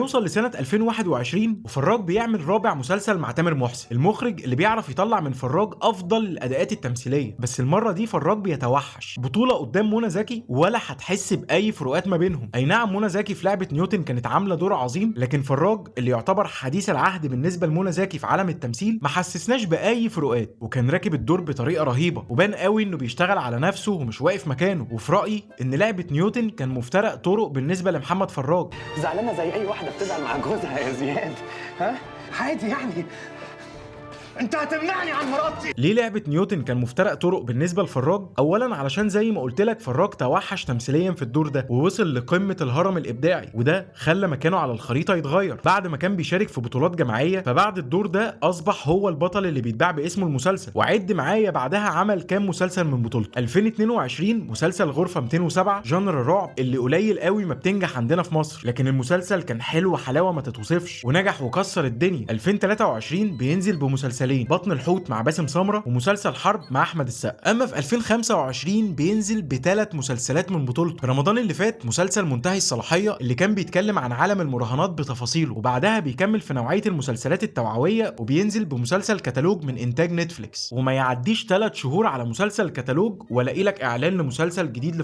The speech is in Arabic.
بنوصل لسنة 2021 وفراج بيعمل رابع مسلسل مع تامر محسن، المخرج اللي بيعرف يطلع من فراج افضل الاداءات التمثيلية، بس المرة دي فراج بيتوحش. بطولة قدام منى زكي ولا هتحس باي فروقات ما بينهم. اي نعم منى زكي في لعبة نيوتن كانت عاملة دور عظيم، لكن فراج اللي يعتبر حديث العهد بالنسبة لمنى زكي في عالم التمثيل ما حسسناش باي فروقات، وكان راكب الدور بطريقة رهيبة، وبان قوي انه بيشتغل على نفسه ومش واقف مكانه. وفي رأيي ان لعبة نيوتن كان مفترق طرق بالنسبة لمحمد فراج. زعلانه زي اي واحده بتزعل مع جوزها يا زياد. ها عادي يعني، انت هتمنعني عن مراتي. ليه لعبة نيوتن كان مفترق طرق بالنسبة لفراج؟ اولا علشان زي ما قلت لك فراج توحش تمثيليا في الدور ده ووصل لقمة الهرم الابداعي، وده خلى مكانه على الخريطة يتغير. بعد ما كان بيشارك في بطولات جماعية، فبعد الدور ده اصبح هو البطل اللي بيتباع باسمه المسلسل. وعد معايا بعدها عمل كام مسلسل من بطولته. 2022 مسلسل غرفة 207 جانر رعب اللي قليل قوي ما بتنجح عندنا في مصر، لكن المسلسل كان حلو حلاوة ما تتوصفش ونجح وكسر الدنيا. 2023 بينزل بمسلسلين، بطن الحوت مع باسم سمرة ومسلسل حرب مع احمد السقا. اما في 2025 بينزل بثلاث مسلسلات من بطولته. في رمضان اللي فات مسلسل منتهي الصلاحية اللي كان بيتكلم عن عالم المراهنات بتفاصيله، وبعدها بيكمل في نوعية المسلسلات التوعوية وبينزل بمسلسل كتالوج من انتاج نتفليكس. وما يعديش 3 شهور على مسلسل كتالوج ولاقي لك اعلان لمسلسل جديد